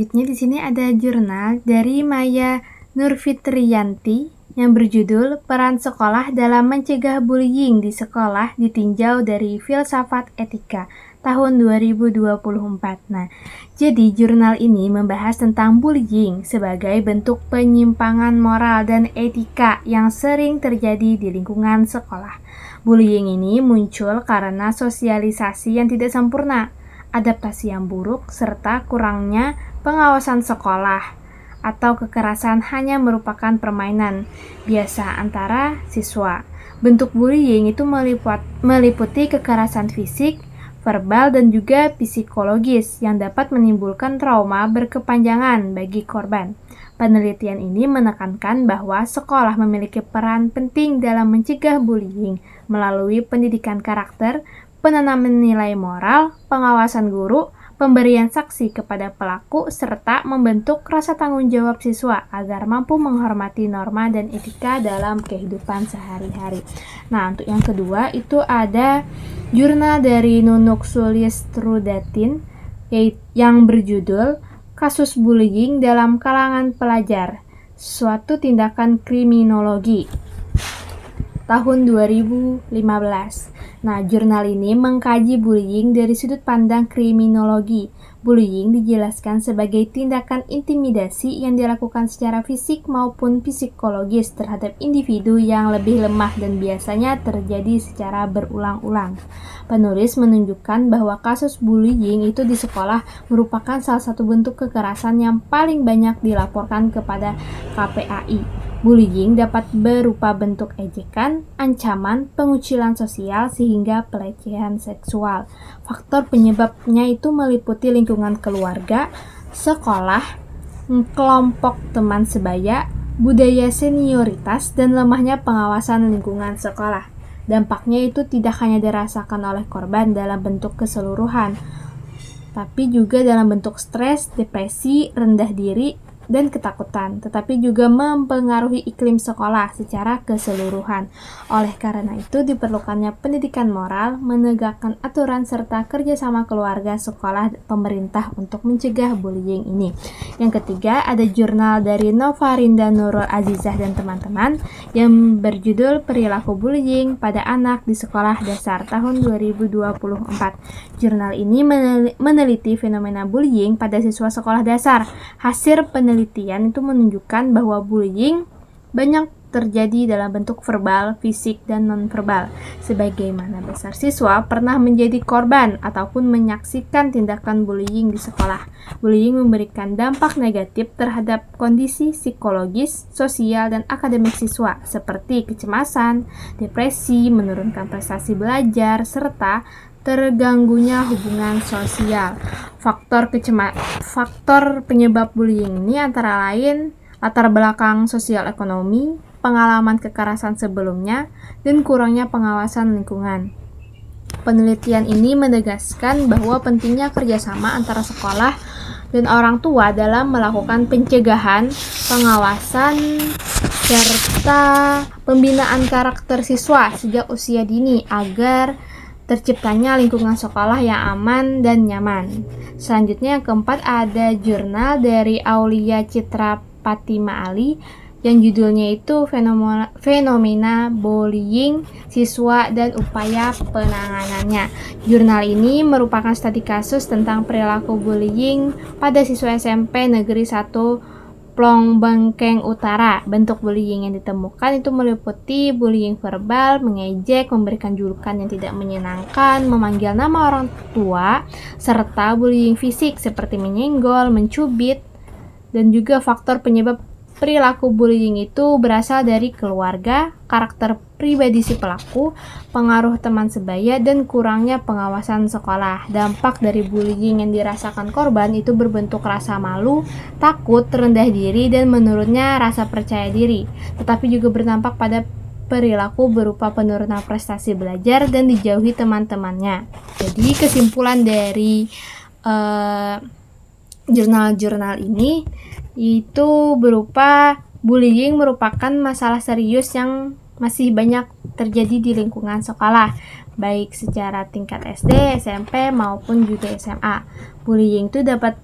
Selanjutnya di sini ada jurnal dari Maya Nurfitriyanti yang berjudul Peran Sekolah dalam Mencegah Bullying di Sekolah ditinjau dari Filsafat Etika tahun 2024. Nah, jadi jurnal ini membahas tentang bullying sebagai bentuk penyimpangan moral dan etika yang sering terjadi di lingkungan sekolah. Bullying ini muncul karena sosialisasi yang tidak sempurna, adaptasi yang buruk, serta kurangnya pengawasan sekolah atau kekerasan hanya merupakan permainan biasa antara siswa. Bentuk bullying itu meliputi kekerasan fisik, verbal, dan juga psikologis yang dapat menimbulkan trauma berkepanjangan bagi korban. Penelitian ini menekankan bahwa sekolah memiliki peran penting dalam mencegah bullying melalui pendidikan karakter, penanaman nilai moral, pengawasan guru, pemberian saksi kepada pelaku, serta membentuk rasa tanggung jawab siswa agar mampu menghormati norma dan etika dalam kehidupan sehari-hari. Nah, untuk yang kedua itu ada jurnal dari Nunuk Sulistrudatin yang berjudul Kasus Bullying dalam Kalangan Pelajar, Suatu Tindakan Kriminologi tahun 2015. Nah, jurnal ini mengkaji bullying dari sudut pandang kriminologi. Bullying dijelaskan sebagai tindakan intimidasi yang dilakukan secara fisik maupun psikologis terhadap individu yang lebih lemah dan biasanya terjadi secara berulang-ulang. Penulis menunjukkan bahwa kasus bullying itu di sekolah merupakan salah satu bentuk kekerasan yang paling banyak dilaporkan kepada KPAI. Bullying dapat berupa bentuk ejekan, ancaman, pengucilan sosial, hingga pelecehan seksual. Faktor penyebabnya itu meliputi lingkungan keluarga, sekolah, kelompok teman sebaya, budaya senioritas, dan lemahnya pengawasan lingkungan sekolah. Dampaknya itu tidak hanya dirasakan oleh korban dalam bentuk keseluruhan, tapi juga dalam bentuk stres, depresi, rendah diri, dan ketakutan, tetapi juga mempengaruhi iklim sekolah secara keseluruhan. Oleh karena itu, diperlukannya pendidikan moral, menegakkan aturan, serta kerjasama keluarga, sekolah, pemerintah untuk mencegah bullying ini. Yang ketiga, ada jurnal dari Nova Rinda Nurul Azizah dan teman-teman yang berjudul Perilaku Bullying pada Anak di Sekolah Dasar tahun 2024. Jurnal ini meneliti fenomena bullying pada siswa sekolah dasar. Hasil penelitian itu menunjukkan bahwa bullying banyak terjadi dalam bentuk verbal, fisik, dan non-verbal. Sebagaimana besar siswa pernah menjadi korban ataupun menyaksikan tindakan bullying di sekolah. Bullying memberikan dampak negatif terhadap kondisi psikologis, sosial, dan akademik siswa seperti kecemasan, depresi, menurunkan prestasi belajar, serta terganggunya hubungan sosial. Faktor penyebab bullying ini antara lain latar belakang sosial ekonomi, pengalaman kekerasan sebelumnya, dan kurangnya pengawasan lingkungan. Penelitian ini menegaskan bahwa pentingnya kerjasama antara sekolah dan orang tua dalam melakukan pencegahan, pengawasan, serta pembinaan karakter siswa sejak usia dini agar terciptanya lingkungan sekolah yang aman dan nyaman. Selanjutnya yang keempat ada jurnal dari Aulia Citra Fatima Ali yang judulnya itu Fenomena Bullying Siswa dan Upaya Penanganannya. Jurnal ini merupakan studi kasus tentang perilaku bullying pada siswa SMP Negeri 1 Plong Bengkeng Utara. Bentuk bullying yang ditemukan itu meliputi bullying verbal, mengejek, memberikan julukan yang tidak menyenangkan, memanggil nama orang tua, serta bullying fisik seperti menyenggol, mencubit, dan juga faktor penyebab perilaku bullying itu berasal dari keluarga, karakter pribadi si pelaku, pengaruh teman sebaya, dan kurangnya pengawasan sekolah. Dampak dari bullying yang dirasakan korban itu berbentuk rasa malu, takut, rendah diri, dan menurunnya rasa percaya diri. Tetapi juga berdampak pada perilaku berupa penurunan prestasi belajar dan dijauhi teman-temannya. Jadi kesimpulan dari jurnal-jurnal ini itu berupa bullying merupakan masalah serius yang masih banyak terjadi di lingkungan sekolah, baik secara tingkat SD, SMP, maupun juga SMA. Bullying itu dapat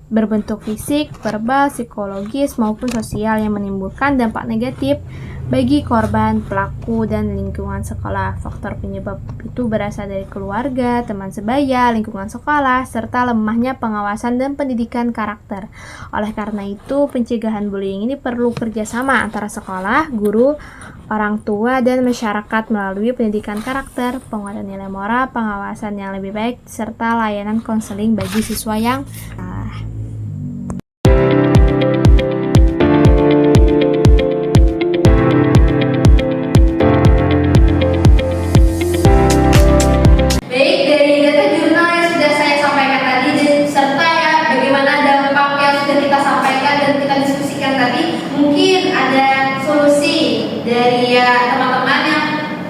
berbentuk fisik, verbal, psikologis, maupun sosial yang menimbulkan dampak negatif bagi korban, pelaku, dan lingkungan sekolah. Faktor penyebab itu berasal dari keluarga, teman sebaya, lingkungan sekolah, serta lemahnya pengawasan dan pendidikan karakter. Oleh karena itu, pencegahan bullying ini perlu kerjasama antara sekolah, guru, orang tua, dan masyarakat melalui pendidikan karakter, penguatan nilai moral, pengawasan yang lebih baik, serta layanan konseling bagi siswa yang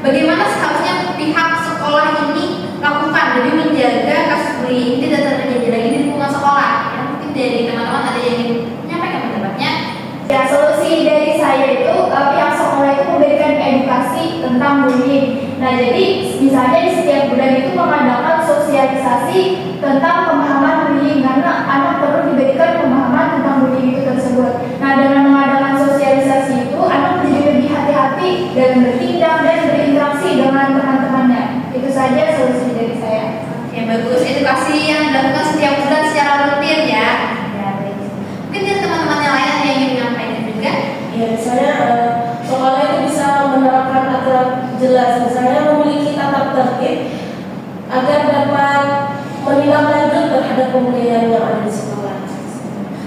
bagaimana seharusnya pihak sekolah ini lakukan demi menjaga kasus bullying tidak terjadi lagi di lingkungan sekolah. Ya, mungkin dari teman-teman ada yang ingin menyampaikan pendapatnya. Ya, solusi dari saya itu pihak sekolah itu memberikan edukasi tentang bullying. Nah, jadi misalnya di setiap bulan itu mengadakan sosialisasi tentang pemahaman bullying karena anak perlu diberikan pemahaman tentang bullying itu tersebut. Nah, dengan mengadakan sosialisasi itu anak menjadi lebih hati-hati dalam bertindak dan berinteraksi dengan teman-temannya. Itu saja solusi dari saya. Oke, bagus. Edukasi yang dilakukan setiap bulan secara rutin ya. Ya, baik. Mungkin dari teman-teman yang lain yang ingin menyampaikan juga. Ya, misalnya sekolah itu bisa menerapkan aturan jelas, misalnya memiliki tata tertib agar dapat menindaklanjut terhadap pemberian yang ada di sekolah.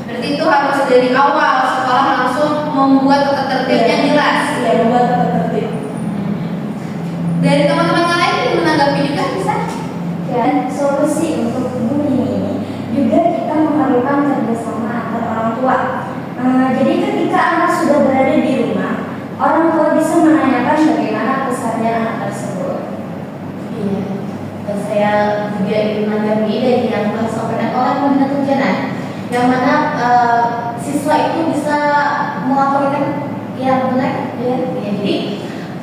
Berarti itu harus dari awal sekolah langsung membuat tata tertib yang jelas. Ya, membuat tata tertib. Dari teman-teman yang lain yang menanggapi juga bisa. Dan solusi untuk bullying ini juga kita memerlukan kerjasama antar orang tua. Jadi ketika anak sudah berada di rumah, orang tua bisa menanyakan bagaimana keseharian anak tersebut. Iya, dan saya juga ingin menanggapi dari yang telah disampaikan oleh Pembina Tunjangan, yang mana siswa itu bisa melaporkan yang benar, ya. Jadi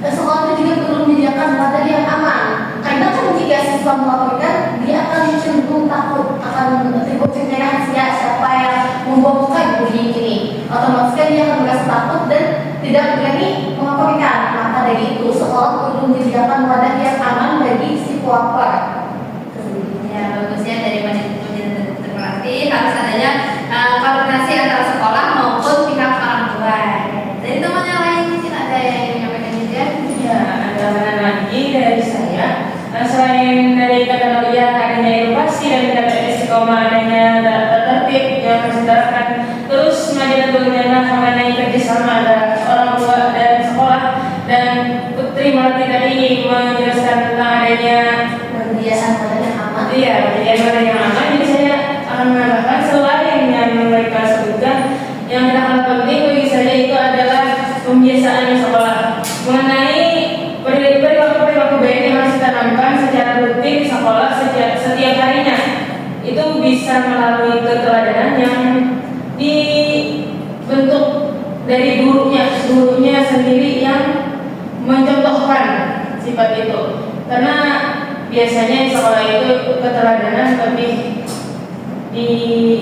sekolah itu juga perlu menyediakan wadah yang aman. Karena kan jika siswa melaporkan, dia akan cenderung takut akan timbul rahasia siapa yang membongkar bullying ini. Otomatis kan dia akan merasa takut dan tidak berani melaporkan. Maka dari itu sekolah perlu menyediakan wadah yang aman bagi si pelapor. Ya, bagusnya dari manajemen terpelatih harus adanya koordinasi antara sekolah maupun pihak orang tua. Dari teman yang lain mungkin ada yang ingin menyampaikan juga. Ya, ada lagi dari saya. Selain dari kategori adanya inovasi dan kata istiqomah adanya tata tertib yang harus diterapkan, terus Madinah Tunjangan mengenai kerjasama antara orang tua dan sekolah, dan Putri Melati tadi menjelaskan tentang adanya Kebiasaan wadah yang aman. iya, jadi wadah yang aman. Jadi saya akan menambahkan selain yang mereka sebutkan, yang tidak kalah penting bagi saya itu adalah pembiasaan di sekolah mengenai perilaku baik yang harus ditanamkan secara rutin di sekolah setiap harinya. Itu bisa melalui keteladanan yang dibentuk dari gurunya sendiri yang mencontohkan sifat itu. Karena biasanya di sekolah itu keteladanan lebih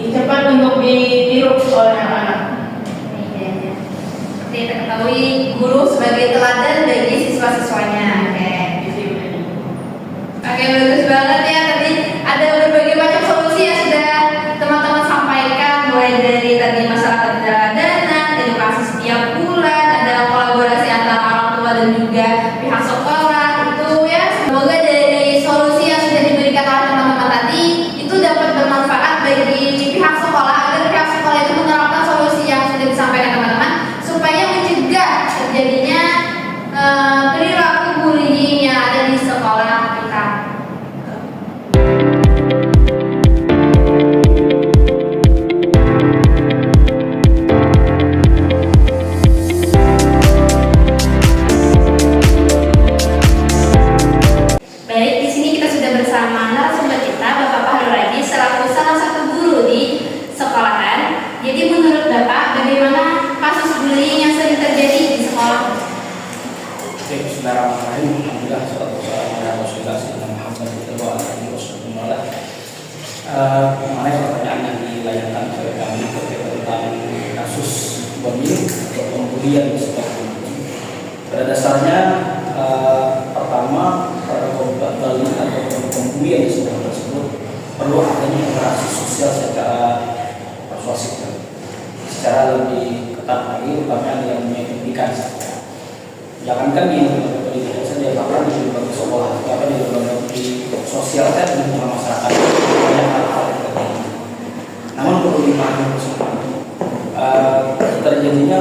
cepat untuk ditiru oleh anak-anak. Seperti kita ketahui, guru sebagai teladan bagi siswa-siswanya. Oke, bagus banget ya. Tadi ada berbagai macam solusi yang sudah teman-teman sampaikan, mulai dari tadi masalah keteladanan, edukasi setiap bulan, ada kolaborasi antara orang tua dan juga pihak sekolah. Itu ya, semoga dari solusi yang sudah diberikan oleh teman-teman tadi itu dapat bermanfaat bagi pihak sekolah, agar pihak sekolah itu menerapkan solusi yang sudah disampaikan teman-teman supaya mencegah terjadinya perilaku bullying yang ada di sekolah kita. Baik, di sini kita sudah bersama narasumber kita, Bapak Fahru Raji, selaku salah satu guru di sekolahan. Jadi menurut Bapak, bagaimana kasus bullying yang sering terjadi di sekolah? Oke, bismillahirrahmanirrahim. Alhamdulillah, salatu wassalamu ala Rasulillah sayyidina Muhammad sallallahu alaihi wasallam. Mengenai pertanyaan yang dilayangkan oleh kami terkait tentang kasus bullying atau pembulian seperti itu. Pada dasarnya pertama pada korban bullying atau pembulian di sekolah tersebut perlu adanya interaksi sosial secara persuasif, secara lebih ketat lagi, utamanya dengan pendidikan. Jangankan di lembaga pendidikan saja, bahkan di lembaga sekolah, bahkan di lembaga sosial dan di tengah masyarakat banyak hal-hal yang terjadi. Namun perlu dipahami bersama terjadinya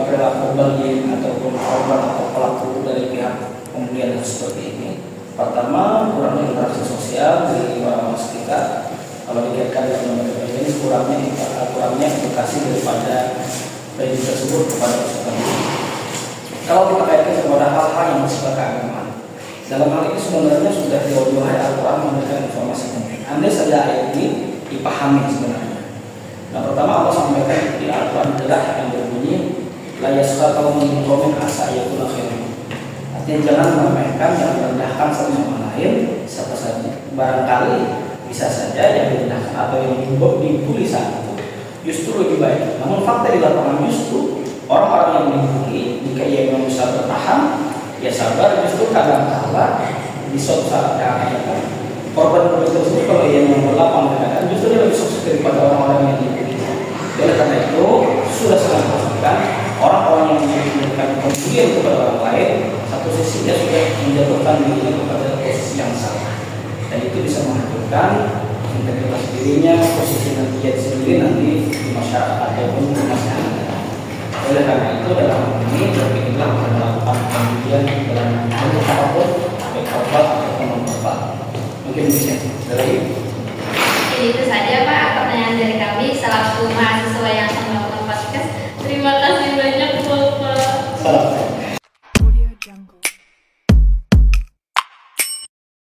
perilaku bullying ataupun korban atau pelaku dari pihak pembulian seperti ini. Pertama, kurangnya interaksi sosial dari orang-orang sekitar. Kalau dikaitkan dengan lembaga pendidikan, kurangnya edukasi daripada pendidik tersebut kepada peserta didik. Kalau kita kaitkan kepada hal-hal yang bersifat keagamaan, dalam hal ini sebenarnya sudah jauh-jauh hari Al-Quran memberikan informasi penting. Andai saja ayat ini dipahami sebenarnya. Nah, pertama Allah sampaikan di Al-Quran adalah yang berbunyi la yaskhar qaumun min qaumin asa yakuna khairan. Artinya jangan meremehkan yang merendahkan satu sama lain siapa saja. Barangkali bisa saja yang direndahkan atau yang dibully saat itu justru lebih baik. Namun fakta di lapangan justru orang-orang yang dibully jika ia memang bisa bertahan, ya sabar, justru kadang-kala di suatu saat yang akan datang korban tersebut kalau ia memang berlapang keadaan justru dia lebih sukses daripada orang-orang yang dibully. Oleh karena itu sudah sangat pastikan orang-orang yang memberikan pembulian kepada orang lain, satu sisi dia sudah menjatuhkan dirinya kepada posisi yang salah, dan itu bisa menghancurkan integritas dirinya, posisi dia sendiri nanti di masyarakat ataupun di masyarakat. Oleh karena itu dalam hal ini berpikirlah melakukan pembulian dalam bentuk apapun, baik verbal ataupun non verbal. Mungkin bisa dari